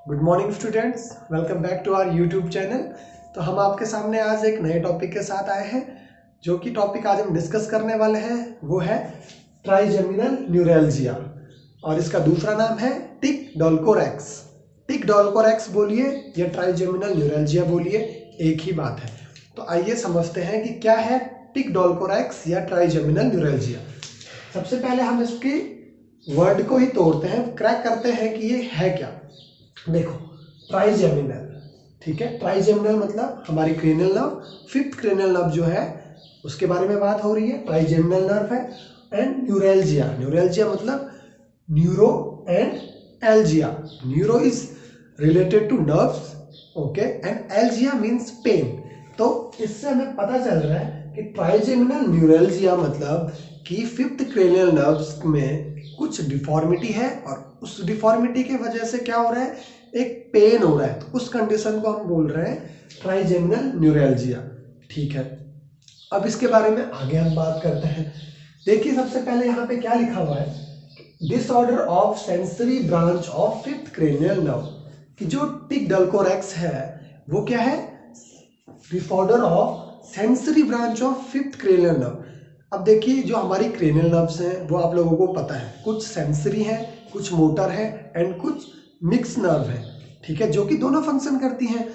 Good morning students, welcome back to our YouTube channel. तो हम आपके सामने आज एक नए टॉपिक के साथ आए हैं। जो कि टॉपिक आज हम डिस्कस करने वाले हैं वो है ट्राइजेमिनल न्यूरैल्जिया और इसका दूसरा नाम है टिक डोल्कोरेक्स। टिक डोल्कोरेक्स बोलिए या ट्राइजेमिनल न्यूरैल्जिया बोलिए, एक ही बात है। तो आइए समझते हैं कि क्या है टिक डोल्कोरेक्स या ट्राइजेमिनल न्यूरैल्जिया। सबसे पहले हम इसके वर्ड को ही तोड़ते हैं, क्रैक करते हैं कि ये है क्या। देखो, ट्राइजेमिनल, ठीक है। ट्राइजेमिनल मतलब हमारी cranial nerve, fifth cranial nerve जो है उसके बारे में बात हो रही है, ट्राइजेमिनल नर्व है। एंड न्यूरैल्जिया, न्यूरैल्जिया मतलब neuro and algia. Neuro is related to nerves, okay, and algia means pain. तो इससे हमें पता चल रहा है कि ट्राइजेमिनल न्यूरैल्जिया मतलब कि फिफ्थ क्रेनियल नर्व्स में कुछ डिफॉर्मिटी है और उस डिफॉर्मिटी की वजह से क्या हो रहा है, एक पेन हो रहा है। तो उस कंडीशन को हम बोल रहे हैं ट्राइजेमिनल न्यूरैल्जिया, ठीक है। अब इसके बारे में आगे हम बात करते हैं। देखिए, सबसे पहले यहाँ पे क्या लिखा हुआ है, disorder of sensory branch of fifth cranial nerve. कि जो टिक डोल्कोरेक्स है वो क्या है, disorder of sensory branch of fifth cranial nerve. अब देखिए, जो हमारी क्रेनियल नर्व्स हैं वो आप लोगों को पता है, कुछ सेंसरी है, कुछ मोटर है एंड कुछ मिक्स नर्व है, ठीक है, जो कि दोनों फंक्शन करती हैं।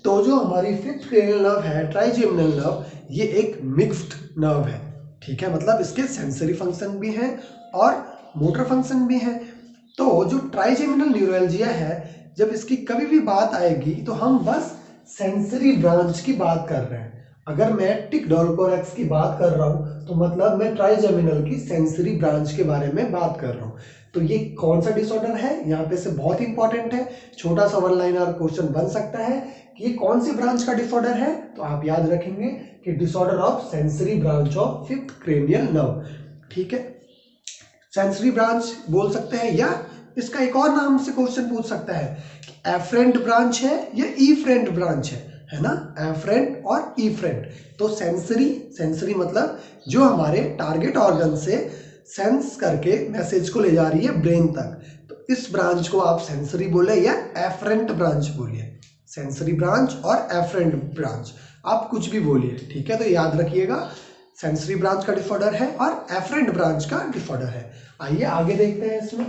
तो जो हमारी फिफ्थ क्रेनियल नर्व है, ट्राइजेमिनल नर्व, ये एक मिक्स्ड नर्व है, ठीक है। मतलब इसके सेंसरी फंक्शन भी हैं और मोटर फंक्शन भी हैं। तो जो ट्राइजेमिनल न्यूरैल्जिया है, जब इसकी कभी भी बात आएगी तो हम बस सेंसरी ब्रांच की बात कर रहे हैं। अगर मैं टिक डोल्कोरेक्स की बात कर रहा हूं तो मतलब मैं ट्राइजेमिनल की सेंसरी ब्रांच के बारे में बात कर रहा हूं। तो ये कौन सा डिसऑर्डर है, यहाँ पे से बहुत इंपॉर्टेंट है, छोटा सा वन लाइनर क्वेश्चन बन सकता है कि ये कौन सी ब्रांच का डिसऑर्डर है। तो आप याद रखेंगे कि disorder of sensory branch of fifth cranial nerve, ठीक है। सेंसरी ब्रांच बोल सकते हैं, या इसका एक और नाम से क्वेश्चन पूछ सकता है कि एफरेंट ब्रांच है या इफरेंट ब्रांच है ना, एफरेंट और इफरेंट। तो सेंसरी मतलब जो हमारे टारगेट ऑर्गन से सेंस करके मैसेज को ले जा रही है ब्रेन तक। तो इस ब्रांच को आप सेंसरी बोले या एफरेंट ब्रांच बोलिए। सेंसरी ब्रांच और एफरेंट ब्रांच आप कुछ भी बोलिए, ठीक है। तो याद रखिएगा, सेंसरी ब्रांच का डिसऑर्डर है और एफरेंट ब्रांच का डिसऑर्डर है। आइए आगे देखते हैं इसमें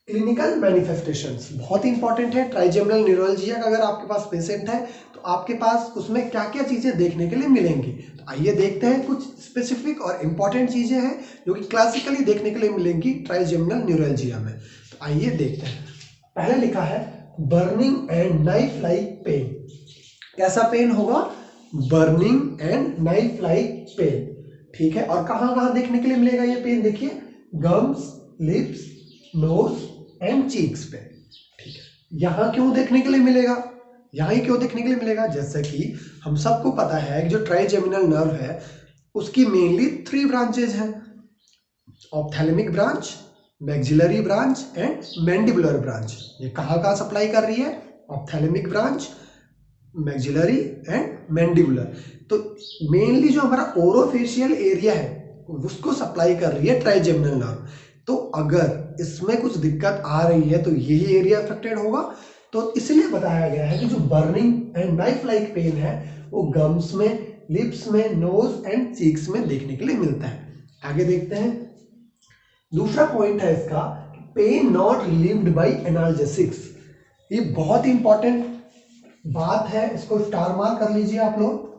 क्लिनिकल मैनिफेस्टेशंस। बहुत ही इंपॉर्टेंट है ट्राइजेमिनल न्यूरैल्जिया का। अगर आपके पास पेशेंट है तो आपके पास उसमें क्या क्या चीजें देखने के लिए मिलेंगी। तो आइए देखते हैं, कुछ स्पेसिफिक और इंपॉर्टेंट चीजें हैं जो कि क्लासिकली देखने के लिए मिलेंगी ट्राइजेमिनल न्यूरैल्जिया में। तो आइए देखते हैं। पहले लिखा है burning and knife like pain. कैसा पेन होगा, burning and knife like pain, ठीक है। और कहां कहां देखने के लिए मिलेगा ये पेन, देखिए, gums, lips, nose and cheeks पे, ठीक है। यहां क्यों देखने के लिए मिलेगा, यहां ही क्यों देखने के लिए मिलेगा, जैसे कि हम सबको पता है कि जो ट्राइजेमिनल नर्व है उसकी मेनली 3 ब्रांचेज हैं, ophthalmic branch, maxillary branch and mandibular branch. ये कहां कहां सप्लाई कर रही है, ophthalmic branch, maxillary and mandibular. तो मेनली जो हमारा ओरोफेशियल एरिया है उसको सप्लाई कर रही है ट्राइजेमिनल नर्व। तो अगर इसमें कुछ दिक्कत आ रही है तो यही एरिया अफेक्टेड होगा। तो इसलिए बताया गया है कि जो burning and knife like pain है वो गम्स में, लिप्स में, नोज एंड चीक्स में देखने के लिए मिलता है। आगे देखते हैं, दूसरा पॉइंट है इसका, pain not relieved by analgesics. ये बहुत इंपॉर्टेंट बात है, इसको स्टार मार्क कर लीजिए आप लोग,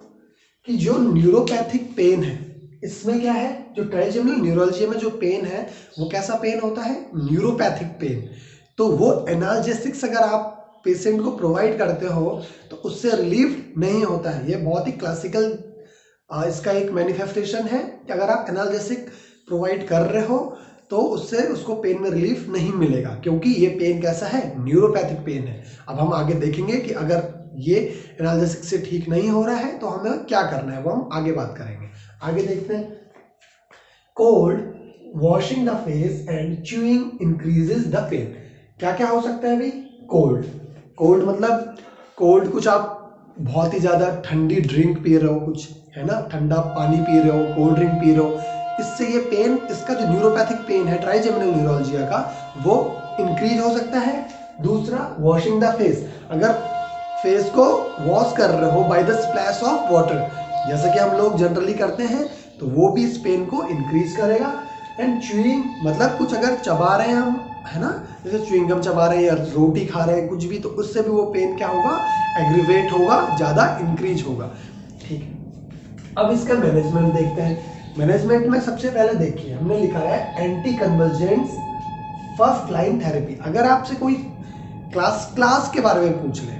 कि जो न्यूरोपैथिक पेन है इसमें क्या है, जो ट्राइजेमिनल न्यूरैल्जिया में जो पेन है वो कैसा पेन होता है, न्यूरोपैथिक पेन। तो वो एनाल्जेसिक्स अगर आप पेशेंट को प्रोवाइड करते हो तो उससे रिलीफ नहीं होता है। ये बहुत ही क्लासिकल इसका एक मैनिफेस्टेशन है कि अगर आप एनाल्जेसिक प्रोवाइड कर रहे हो तो उससे उसको पेन में रिलीफ नहीं मिलेगा, क्योंकि ये पेन कैसा है, न्यूरोपैथिक पेन है। अब हम आगे देखेंगे कि अगर ये एनाल्जेसिक से ठीक नहीं हो रहा है तो हमें क्या करना है, वो हम आगे बात करेंगे। आगे देखते हैं, cold washing the face and chewing increases the pain. क्या क्या हो सकता है भाई, कोल्ड, कोल्ड मतलब कोल्ड, कुछ आप बहुत ही ज्यादा ठंडी ड्रिंक पी रहे हो, कुछ है ना, ठंडा पानी पी रहे हो, कोल्ड ड्रिंक पी रहे हो, इससे ये पेन, इसका जो न्यूरोपैथिक पेन है ट्राइजेमिनल न्यूरैल्जिया का, वो इंक्रीज हो सकता है। दूसरा वॉशिंग द फेस, अगर फेस को वॉश कर रहे हो by the splash of water, जैसे कि हम लोग जनरली करते हैं, तो वो भी इस पेन को इंक्रीज करेगा। एंड च्यूइंग, मतलब कुछ अगर चबा रहे हैं हम, है ना, जैसे च्युइंगम चबा रहे हैं या रोटी खा रहे हैं कुछ भी, तो उससे भी वो पेन क्या होगा, एग्रीवेट होगा, ज़्यादा इंक्रीज होगा। ठीक है, अब इसका मैनेजमेंट देखते हैं। मैनेजमेंट में सबसे पहले देखिए हमने लिखा है anti convergents first line therapy. अगर आपसे कोई क्लास के बारे में पूछ ले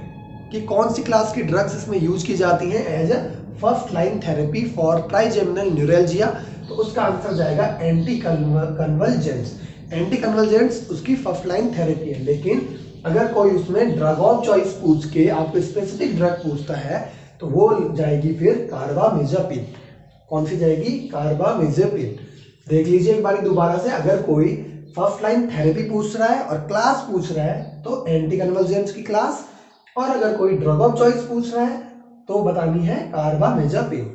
कि कौन सी क्लास की ड्रग्स इसमें यूज की जाती हैं as a first line therapy for trigeminal neuralgia, तो उसका आंसर जाएगा एंटी कन्वर्जेंट्स। एंटी कन्वर्जेंट्स उसकी फर्स्ट लाइन थेरेपी है। लेकिन अगर कोई उसमें ड्रग ऑफ चॉइस पूछ के आपको स्पेसिफिक ड्रग पूछता है तो वो जाएगी फिर कार्बामेज़ापिन। कौन सी जाएगी, कार्बामेज़ापिन। देख लीजिए एक बार दोबारा से, अगर कोई फर्स्ट लाइन थेरेपी पूछ रहा है और क्लास पूछ रहा है तो एंटी कन्वर्जेंट्स की क्लास, और अगर कोई ड्रग ऑफ चॉइस पूछ रहा है तो बतानी है कार्बामेज़ापिन।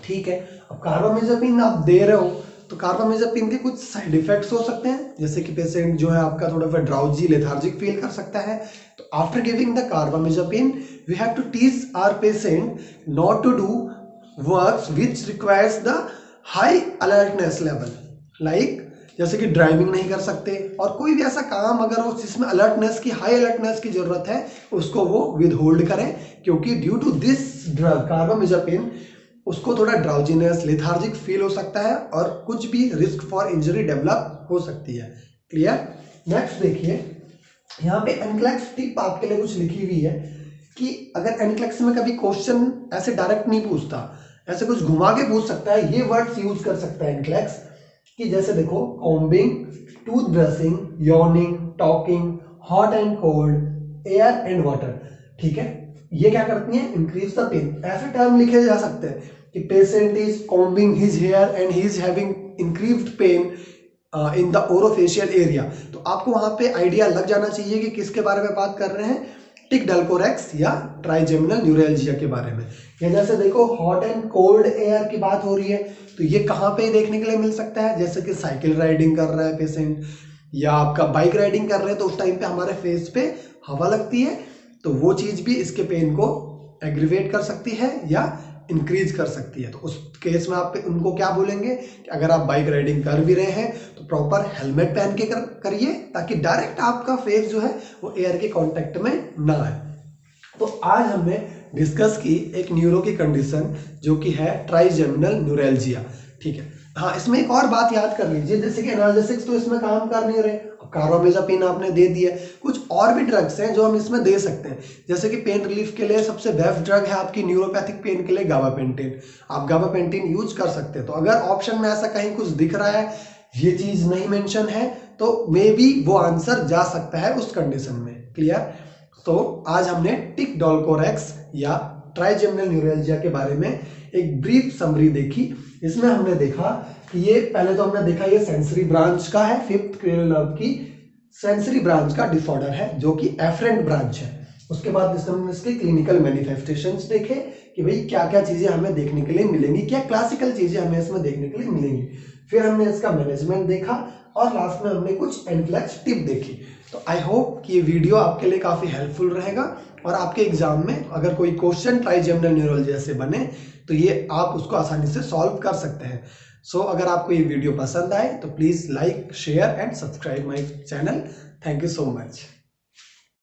ठीक है, अब कार्बामेज़ापिन आप दे रहे हो तो कार्बामेज़ापिन के कुछ साइड इफेक्ट्स हो सकते हैं, जैसे कि पेशेंट जो है आपका थोड़ा सा ड्राउजी लेथार्जिक फील कर सकता है। तो after giving the carbamazepine we have to teach our patient not to do works which requires the high alertness level, like जैसे कि ड्राइविंग नहीं कर सकते, और कोई भी ऐसा काम अगर हो जिसमें अलर्टनेस की, हाई अलर्टनेस की जरूरत है, उसको वो विद होल्ड करें, क्योंकि ड्यू टू दिस ड्रग कार्बामेज़ापिन उसको थोड़ा ड्राउजीनेस, लेथार्जिक फील हो सकता है और कुछ भी रिस्क फॉर इंजरी डेवलप हो सकती है। क्लियर। नेक्स्ट देखिए, यहाँ पे एनक्लेक्स टिप आपके लिए कुछ लिखी हुई है कि अगर एनक्लेक्स में कभी क्वेश्चन ऐसे डायरेक्ट नहीं पूछता, ऐसे कुछ घुमा के पूछ सकता है, ये वर्ड्स यूज कर सकता है एनक्लेक्स, कि जैसे देखो combing, tooth brushing, yawning, talking, hot and cold, air and water. ठीक है, ये क्या करती है, इंक्रीज द पेन। ऐसे टर्म लिखे जा सकते हैं कि patient is combing his hair and he is having increased pain in the orofacial area. तो आपको वहां पे आइडिया लग जाना चाहिए कि किसके बारे में बात कर रहे हैं, टिक डल्कोरेक्स या ट्राइजेमिनल न्यूरैल्जिया के बारे में। या जैसे देखो हॉट एंड कोल्ड एयर की बात हो रही है, तो ये कहाँ पे देखने के लिए मिल सकता है, जैसे कि साइकिल राइडिंग कर रहा है पेशेंट या आपका बाइक राइडिंग कर रहे हैं, तो उस टाइम पे हमारे फेस पे हवा लगती है, तो वो चीज भी इसके पेन को एग्रीवेट कर सकती है या इंक्रीज कर सकती है। तो उस केस में आप उनको क्या बोलेंगे कि अगर आप बाइक राइडिंग कर भी रहे हैं तो प्रॉपर हेलमेट पहन के करिए, ताकि डायरेक्ट आपका फेस जो है वो एयर के कांटेक्ट में ना आए। तो आज हमने डिस्कस की एक न्यूरो की कंडीशन जो कि है ट्राइजेमिनल न्यूरैल्जिया। ठीक है, हाँ इसमें एक और बात याद कर लीजिए, जैसे कि एनाल्जेसिक्स तो इसमें काम कर नहीं रहे, कार्बामेज़ापिन आपने दे दिया, कुछ और भी ड्रग्स हैं जो हम इसमें दे सकते हैं, जैसे कि पेन रिलीफ के लिए सबसे बेस्ट ड्रग है आपकी न्यूरोपैथिक पेन के लिए गाबापेंटिन। आप गाबापेंटिन यूज कर सकते हैं। तो अगर ऑप्शन में ऐसा कहीं कुछ दिख रहा है, ये चीज नहीं मेंशन है, तो मे बी वो आंसर जा सकता है उस कंडीशन में। क्लियर। तो आज हमने टिक डल्कोरेक्स या ट्राइजेमिनल न्यूरैल्जिया के बारे में एक ब्रीफ समरी देखी। इसमें हमने देखा कि ये पहले तो हमने देखा ये सेंसरी ब्रांच का है, फिफ्थ क्रेनियल नर्व की सेंसरी ब्रांच का डिसऑर्डर है जो कि एफरेंट ब्रांच है। उसके बाद हमने इसके क्लिनिकल मैनिफेस्टेशंस देखे कि भाई क्या क्या चीजें हमें देखने के लिए मिलेंगी, क्या क्लासिकल चीजें हमें इसमें देखने के लिए मिलेंगी। फिर हमने इसका मैनेजमेंट देखा और लास्ट में हमने कुछ एनक्लेक्स टिप देखी। तो आई होप कि ये वीडियो आपके लिए काफी हेल्पफुल रहेगा और आपके एग्जाम में अगर कोई क्वेश्चन ट्राइजेमिनल न्यूरैल्जिया से बने तो ये आप उसको आसानी से सॉल्व कर सकते हैं। सो अगर आपको ये वीडियो पसंद आए तो please like, share and subscribe my channel. Thank you so much.